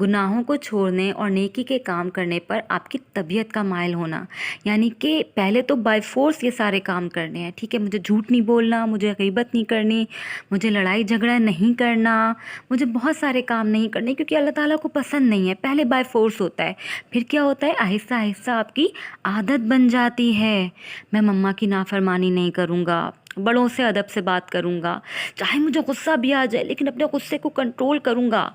گناہوں کو چھوڑنے اور نیکی کے کام کرنے پر آپ کی طبیعت کا مائل ہونا، یعنی کہ پہلے تو بائی فورس یہ سارے کام کرنے ہیں، ٹھیک ہے، مجھے جھوٹ نہیں بولنا، مجھے غیبت نہیں کرنی، مجھے لڑائی جھگڑا نہیں کرنا، مجھے بہت سارے کام نہیں کرنے کیونکہ اللہ تعالیٰ کو پسند نہیں ہے۔ پہلے بائی فورس ہوتا ہے، پھر کیا ہوتا ہے، آہستہ آہستہ آپ کی عادت بن جاتی ہے۔ میں مما کی نافرمانی نہیں کروں گا، بڑوں سے ادب سے بات کروں گا، چاہے مجھے غصہ بھی آ جائے لیکن اپنے غصے کو کنٹرول کروں گا۔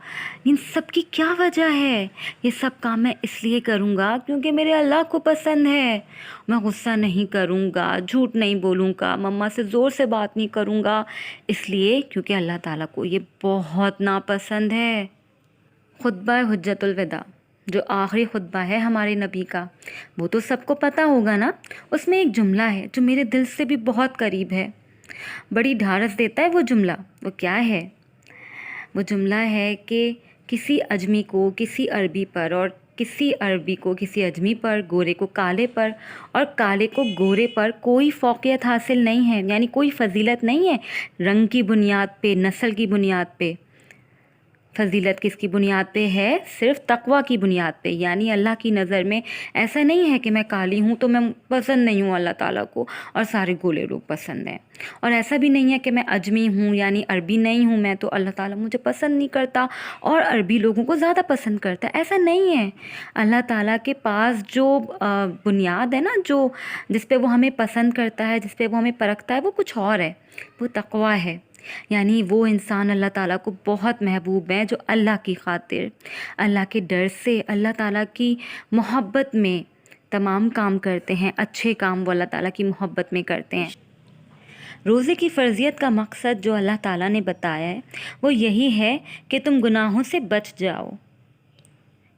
ان سب کی کیا وجہ ہے؟ یہ سب کام میں اس لیے کروں گا کیونکہ میرے اللہ کو پسند ہے۔ میں غصہ نہیں کروں گا، جھوٹ نہیں بولوں گا، مما سے زور سے بات نہیں کروں گا، اس لیے کیونکہ اللہ تعالیٰ کو یہ بہت ناپسند ہے۔ خطبہ حجت الوداع جو آخری خطبہ ہے ہمارے نبی کا، وہ تو سب کو پتہ ہوگا نا۔ اس میں ایک جملہ ہے جو میرے دل سے بھی بہت قریب ہے، بڑی ڈھارس دیتا ہے وہ جملہ۔ وہ کیا ہے؟ وہ جملہ ہے کہ کسی اجمی کو کسی عربی پر اور کسی عربی کو کسی اجمی پر، گورے کو کالے پر اور کالے کو گورے پر کوئی فوقیت حاصل نہیں ہے، یعنی کوئی فضیلت نہیں ہے رنگ کی بنیاد پہ، نسل کی بنیاد پہ۔ فضیلت کس کی بنیاد پہ ہے؟ صرف تقوی کی بنیاد پہ، یعنی اللہ کی نظر میں ایسا نہیں ہے کہ میں کالی ہوں تو میں پسند نہیں ہوں اللہ تعالیٰ کو اور سارے گولے لوگ پسند ہیں، اور ایسا بھی نہیں ہے کہ میں اجمی ہوں یعنی عربی نہیں ہوں میں تو اللہ تعالیٰ مجھے پسند نہیں کرتا اور عربی لوگوں کو زیادہ پسند کرتا ہے، ایسا نہیں ہے۔ اللہ تعالیٰ کے پاس جو بنیاد ہے نا، جو جس پہ وہ ہمیں پسند کرتا ہے، جس پہ وہ ہمیں پرکھتا ہے، وہ کچھ اور ہے، وہ تقوی ہے۔ یعنی وہ انسان اللہ تعالیٰ کو بہت محبوب ہیں جو اللہ کی خاطر، اللہ کے ڈر سے، اللہ تعالیٰ کی محبت میں تمام کام کرتے ہیں، اچھے کام وہ اللہ تعالیٰ کی محبت میں کرتے ہیں۔ روزے کی فرضیت کا مقصد جو اللہ تعالیٰ نے بتایا ہے وہ یہی ہے کہ تم گناہوں سے بچ جاؤ،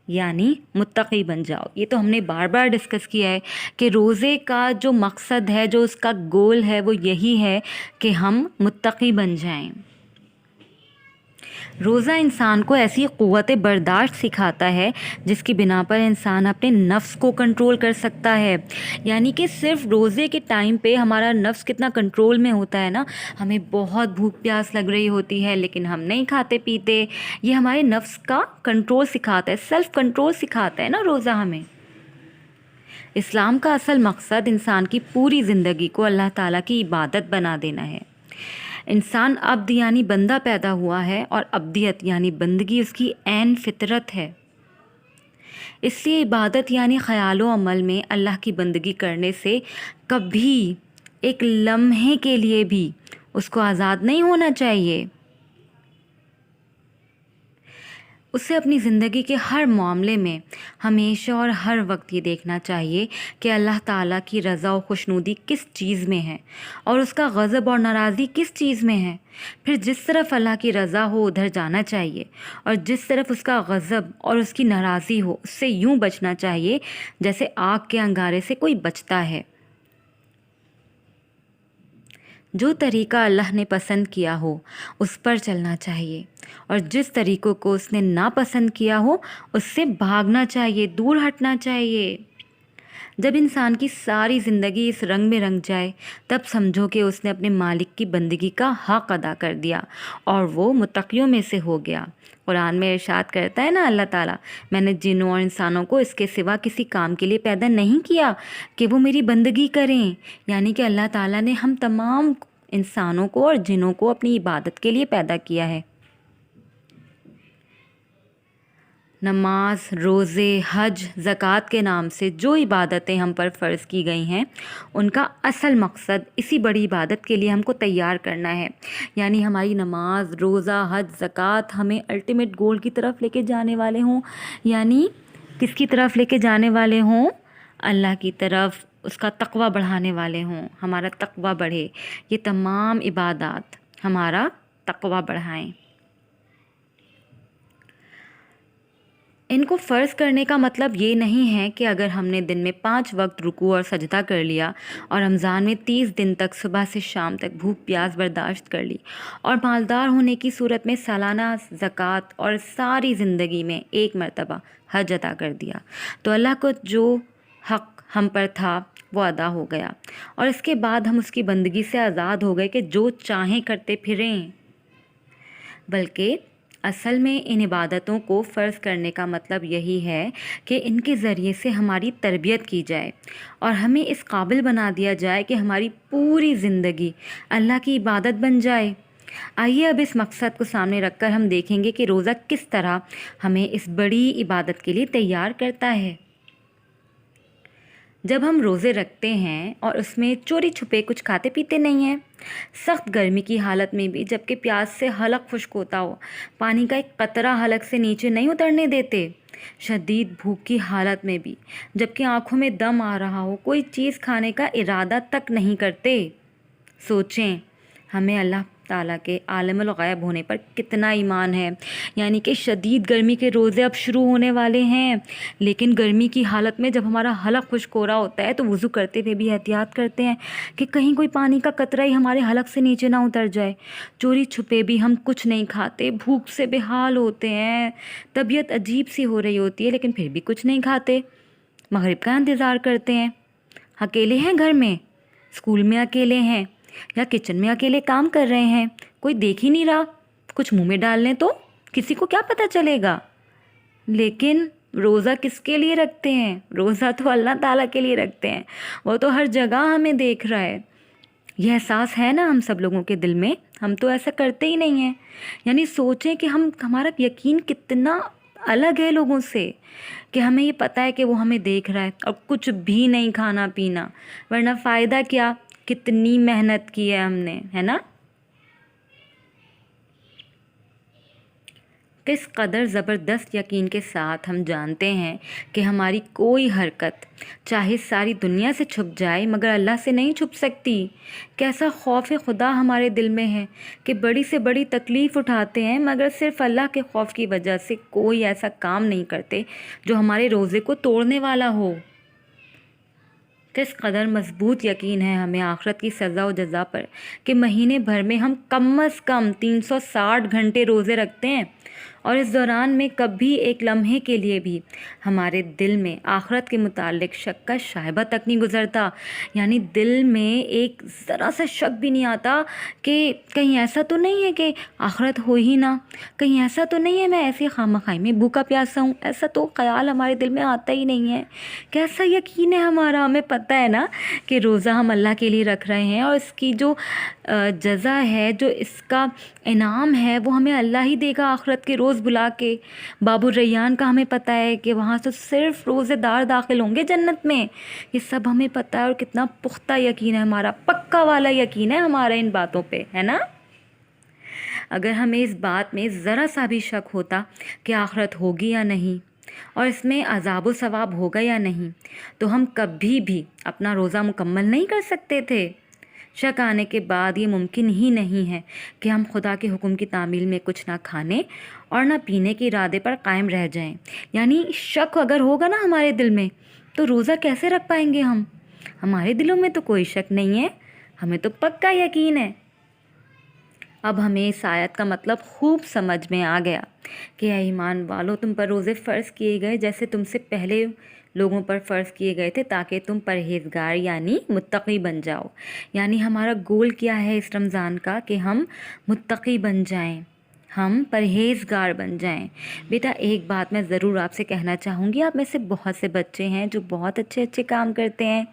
یعنی متقی بن جاؤ۔ یہ تو ہم نے بار بار ڈسکس کیا ہے کہ روزے کا جو مقصد ہے، جو اس کا گول ہے، وہ یہی ہے کہ ہم متقی بن جائیں۔ روزہ انسان کو ایسی قوت برداشت سکھاتا ہے جس کی بنا پر انسان اپنے نفس کو کنٹرول کر سکتا ہے، یعنی کہ صرف روزے کے ٹائم پہ ہمارا نفس کتنا کنٹرول میں ہوتا ہے نا، ہمیں بہت بھوک پیاس لگ رہی ہوتی ہے لیکن ہم نہیں کھاتے پیتے، یہ ہمارے نفس کا کنٹرول سکھاتا ہے، سیلف کنٹرول سکھاتا ہے نا روزہ ہمیں۔ اسلام کا اصل مقصد انسان کی پوری زندگی کو اللہ تعالیٰ کی عبادت بنا دینا ہے۔ انسان عبد یعنی بندہ پیدا ہوا ہے اور عبدیت یعنی بندگی اس کی عین فطرت ہے، اس لیے عبادت یعنی خیال و عمل میں اللہ کی بندگی کرنے سے کبھی ایک لمحے کے لیے بھی اس کو آزاد نہیں ہونا چاہیے۔ اسے اپنی زندگی کے ہر معاملے میں ہمیشہ اور ہر وقت یہ دیکھنا چاہیے کہ اللہ تعالیٰ کی رضا و خوشنودی کس چیز میں ہے اور اس کا غضب اور ناراضی کس چیز میں ہے، پھر جس طرف اللہ کی رضا ہو ادھر جانا چاہیے اور جس طرف اس کا غضب اور اس کی ناراضی ہو اس سے یوں بچنا چاہیے جیسے آگ کے انگارے سے کوئی بچتا ہے۔ جو طریقہ اللہ نے پسند کیا ہو اس پر چلنا چاہیے اور جس طریقوں کو اس نے ناپسند کیا ہو اس سے بھاگنا چاہیے، دور ہٹنا چاہیے۔ جب انسان کی ساری زندگی اس رنگ میں رنگ جائے تب سمجھو کہ اس نے اپنے مالک کی بندگی کا حق ادا کر دیا اور وہ متقیوں میں سے ہو گیا۔ قرآن میں ارشاد کرتا ہے نا اللہ تعالیٰ، میں نے جنوں اور انسانوں کو اس کے سوا کسی کام کے لیے پیدا نہیں کیا کہ وہ میری بندگی کریں، یعنی کہ اللہ تعالیٰ نے ہم تمام انسانوں کو اور جنوں کو اپنی عبادت کے لیے پیدا کیا ہے۔ نماز، روزے، حج، زکوٰۃ کے نام سے جو عبادتیں ہم پر فرض کی گئی ہیں ان کا اصل مقصد اسی بڑی عبادت کے لیے ہم کو تیار کرنا ہے، یعنی ہماری نماز، روزہ، حج، زکوٰۃ ہمیں الٹیمیٹ گول کی طرف لے کے جانے والے ہوں، یعنی کس کی طرف لے کے جانے والے ہوں؟ اللہ کی طرف، اس کا تقوی بڑھانے والے ہوں، ہمارا تقوی بڑھے، یہ تمام عبادات ہمارا تقوی بڑھائیں۔ ان کو فرض کرنے کا مطلب یہ نہیں ہے کہ اگر ہم نے دن میں 5 وقت رکوع اور سجدہ کر لیا اور رمضان میں 30 دن تک صبح سے شام تک بھوک پیاس برداشت کر لی اور مالدار ہونے کی صورت میں سالانہ زکوٰۃ اور ساری زندگی میں ایک مرتبہ حج ادا کر دیا تو اللہ کو جو حق ہم پر تھا وہ ادا ہو گیا اور اس کے بعد ہم اس کی بندگی سے آزاد ہو گئے کہ جو چاہیں کرتے پھریں، بلکہ اصل میں ان عبادتوں کو فرض کرنے کا مطلب یہی ہے کہ ان کے ذریعے سے ہماری تربیت کی جائے اور ہمیں اس قابل بنا دیا جائے کہ ہماری پوری زندگی اللہ کی عبادت بن جائے۔ آئیے اب اس مقصد کو سامنے رکھ کر ہم دیکھیں گے کہ روزہ کس طرح ہمیں اس بڑی عبادت کے لیے تیار کرتا ہے۔ جب ہم روزے رکھتے ہیں اور اس میں چوری چھپے کچھ کھاتے پیتے نہیں ہیں، سخت گرمی کی حالت میں بھی جب کہ پیاس سے حلق خشک ہوتا ہو، پانی کا ایک قطرہ حلق سے نیچے نہیں اترنے دیتے، شدید بھوک کی حالت میں بھی جب کہ آنکھوں میں دم آ رہا ہو، کوئی چیز کھانے کا ارادہ تک نہیں کرتے، سوچیں ہمیں اللہ تعالیٰ کے عالم الغیب ہونے پر کتنا ایمان ہے۔ یعنی کہ شدید گرمی کے روزے اب شروع ہونے والے ہیں، لیکن گرمی کی حالت میں جب ہمارا حلق خشک ہو رہا ہوتا ہے تو وضو کرتے ہوئے بھی احتیاط کرتے ہیں کہ کہیں کوئی پانی کا قطرہ ہی ہمارے حلق سے نیچے نہ اتر جائے۔ چوری چھپے بھی ہم کچھ نہیں کھاتے، بھوک سے بے حال ہوتے ہیں، طبیعت عجیب سی ہو رہی ہوتی ہے لیکن پھر بھی کچھ نہیں کھاتے، مغرب کا انتظار کرتے ہیں، اکیلے ہیں گھر میں، اسکول میں اکیلے ہیں یا کچن میں اکیلے کام کر رہے ہیں، کوئی دیکھ ہی نہیں رہا، کچھ منہ میں ڈال لیں تو کسی کو کیا پتہ چلے گا۔ لیکن روزہ کس کے لیے رکھتے ہیں؟ روزہ تو اللہ تعالیٰ کے لیے رکھتے ہیں، وہ تو ہر جگہ ہمیں دیکھ رہا ہے۔ یہ احساس ہے نا ہم سب لوگوں کے دل میں؟ ہم تو ایسا کرتے ہی نہیں ہیں۔ یعنی سوچیں کہ ہمارا یقین کتنا الگ ہے لوگوں سے، کہ ہمیں یہ پتہ ہے کہ وہ ہمیں دیکھ رہا ہے اور کچھ بھی نہیں کھانا پینا، ورنہ فائدہ کیا؟ کتنی محنت کی ہے ہم نے، ہے نا؟ کس قدر زبردست یقین کے ساتھ ہم جانتے ہیں کہ ہماری کوئی حرکت چاہے ساری دنیا سے چھپ جائے مگر اللہ سے نہیں چھپ سکتی۔ کیسا خوف خدا ہمارے دل میں ہے کہ بڑی سے بڑی تکلیف اٹھاتے ہیں مگر صرف اللہ کے خوف کی وجہ سے کوئی ایسا کام نہیں کرتے جو ہمارے روزے کو توڑنے والا ہو۔ کس قدر مضبوط یقین ہے ہمیں آخرت کی سزا و جزا پر کہ مہینے بھر میں ہم کم از کم 360 گھنٹے روزے رکھتے ہیں اور اس دوران میں کبھی ایک لمحے کے لیے بھی ہمارے دل میں آخرت کے متعلق شک کا شائبہ تک نہیں گزرتا۔ یعنی دل میں ایک ذرا سا شک بھی نہیں آتا کہ کہیں ایسا تو نہیں ہے کہ آخرت ہو ہی نہ، کہیں ایسا تو نہیں ہے میں ایسے خامخواہ میں بھوکا پیاسا ہوں، ایسا تو خیال ہمارے دل میں آتا ہی نہیں ہے۔ کیسا یقین ہے ہمارا، ہمیں پتہ ہے نا کہ روزہ ہم اللہ کے لیے رکھ رہے ہیں اور اس کی جو جزا ہے، جو اس کا انعام ہے وہ ہمیں اللہ ہی دے گا آخرت کے روز بلا کے۔ باب الریان کا ہمیں پتہ ہے کہ وہاں سے صرف روزے دار داخل ہوں گے جنت میں، یہ سب ہمیں پتہ ہے اور کتنا پختہ یقین ہے ہمارا، پکا والا یقین ہے ہمارا ان باتوں پہ، ہے نا؟ اگر ہمیں اس بات میں ذرا سا بھی شک ہوتا کہ آخرت ہوگی یا نہیں اور اس میں عذاب و ثواب ہوگا یا نہیں تو ہم کبھی بھی اپنا روزہ مکمل نہیں کر سکتے تھے۔ شک آنے کے بعد یہ ممکن ہی نہیں ہے کہ ہم خدا کے حکم کی تعمیل میں کچھ نہ کھانے اور نہ پینے کے ارادے پر قائم رہ جائیں۔ یعنی شک اگر ہوگا نا ہمارے دل میں تو روزہ کیسے رکھ پائیں گے ہم؟ ہمارے دلوں میں تو کوئی شک نہیں ہے، ہمیں تو پکا یقین ہے۔ اب ہمیں اس آیت کا مطلب خوب سمجھ میں آ گیا کہ اے ایمان والو، تم پر روزے فرض کیے گئے جیسے تم سے پہلے لوگوں پر فرض کیے گئے تھے تاکہ تم پرہیزگار یعنی متقی بن جاؤ۔ یعنی ہمارا گول کیا ہے اس رمضان کا کہ ہم متقی بن جائیں، ہم پرہیزگار بن جائیں۔ بیٹا ایک بات میں ضرور آپ سے کہنا چاہوں گی، آپ میں سے بہت سے بچے ہیں جو بہت اچھے اچھے کام کرتے ہیں،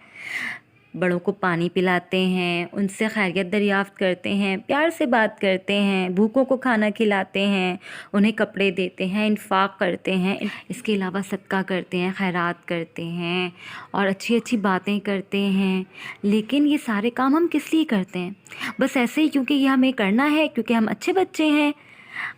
بڑوں کو پانی پلاتے ہیں، ان سے خیریت دریافت کرتے ہیں، پیار سے بات کرتے ہیں، بھوکوں کو کھانا کھلاتے ہیں، انہیں کپڑے دیتے ہیں، انفاق کرتے ہیں، اس کے علاوہ صدقہ کرتے ہیں، خیرات کرتے ہیں اور اچھی اچھی باتیں کرتے ہیں۔ لیکن یہ سارے کام ہم کس لیے کرتے ہیں؟ بس ایسے ہی کیونکہ یہ ہمیں کرنا ہے، کیونکہ ہم اچھے بچے ہیں؟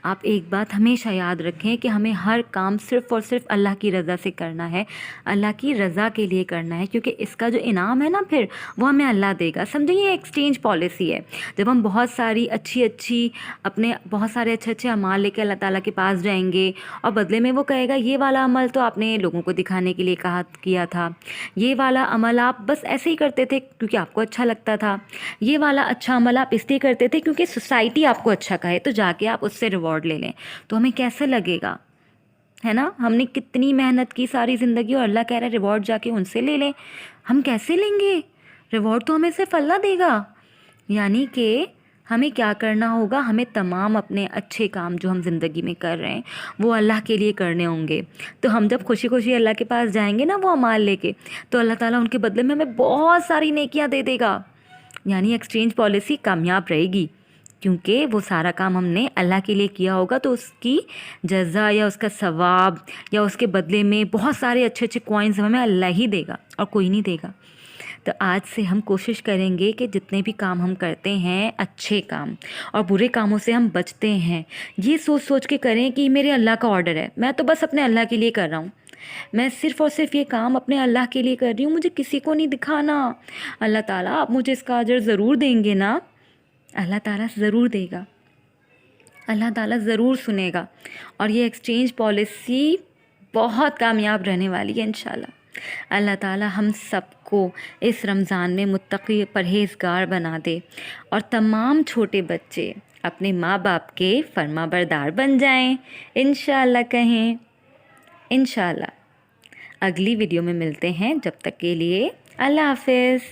آپ ایک بات ہمیشہ یاد رکھیں کہ ہمیں ہر کام صرف اور صرف اللہ کی رضا سے کرنا ہے، اللہ کی رضا کے لیے کرنا ہے، کیونکہ اس کا جو انعام ہے نا پھر وہ ہمیں اللہ دے گا۔ سمجھیں یہ ایکسچینج پالیسی ہے، جب ہم بہت ساری اچھی اپنے بہت سارے اچھے اعمال لے کے اللہ تعالیٰ کے پاس جائیں گے اور بدلے میں وہ کہے گا یہ والا عمل تو آپ نے لوگوں کو دکھانے کے لیے کیا تھا، یہ والا عمل آپ بس ایسے ہی کرتے تھے کیونکہ آپ کو اچھا لگتا تھا، یہ والا اچھا عمل آپ اس لیے کرتے تھے کیونکہ سوسائٹی آپ کو اچھا کہے، تو جا کے آپ اس سے ریوارڈ لے لیں تو ہمیں کیسے لگے گا؟ ہے نا؟ ہم نے کتنی محنت کی ساری زندگی اور اللہ کہہ رہا ہے ریوارڈ جا کے ان سے لے لیں، ہم کیسے لیں گے؟ ریوارڈ تو ہمیں صرف اللہ دے گا۔ یعنی کہ ہمیں کیا کرنا ہوگا؟ ہمیں تمام اپنے اچھے کام جو ہم زندگی میں کر رہے ہیں وہ اللہ کے لیے کرنے ہوں گے. تو ہم جب خوشی خوشی اللہ کے پاس جائیں گے نا وہ اعمال لے کے، تو اللہ تعالیٰ ان کے بدلے میں ہمیں بہت ساری نیکیاں دے دے گا. یعنی ایکسچینج پالیسی کامیاب رہے گی، کیونکہ وہ سارا کام ہم نے اللہ کے لیے کیا ہوگا، تو اس کی جزا یا اس کا ثواب یا اس کے بدلے میں بہت سارے اچھے اچھے کوائنز ہمیں اللہ ہی دے گا اور کوئی نہیں دے گا. تو آج سے ہم کوشش کریں گے کہ جتنے بھی کام ہم کرتے ہیں اچھے کام اور برے کاموں سے ہم بچتے ہیں. یہ سوچ سوچ کے کریں کہ میرے اللہ کا آرڈر ہے، میں تو بس اپنے اللہ کے لیے کر رہا ہوں، میں صرف اور صرف یہ کام اپنے اللہ کے لیے کر رہی ہوں، مجھے کسی کو نہیں دکھانا. اللہ تعالیٰ آپ مجھے اس کا اجر ضرور دیں گے نا. اللہ تعالیٰ ضرور دے گا، اللہ تعالیٰ ضرور سنے گا، اور یہ ایکسچینج پالیسی بہت کامیاب رہنے والی ہے انشاءاللہ. اللہ تعالیٰ ہم سب کو اس رمضان میں متقی پرہیزگار بنا دے، اور تمام چھوٹے بچے اپنے ماں باپ کے فرما بردار بن جائیں انشاءاللہ. کہیں انشاءاللہ. اگلی ویڈیو میں ملتے ہیں، جب تک کے لیے اللہ حافظ.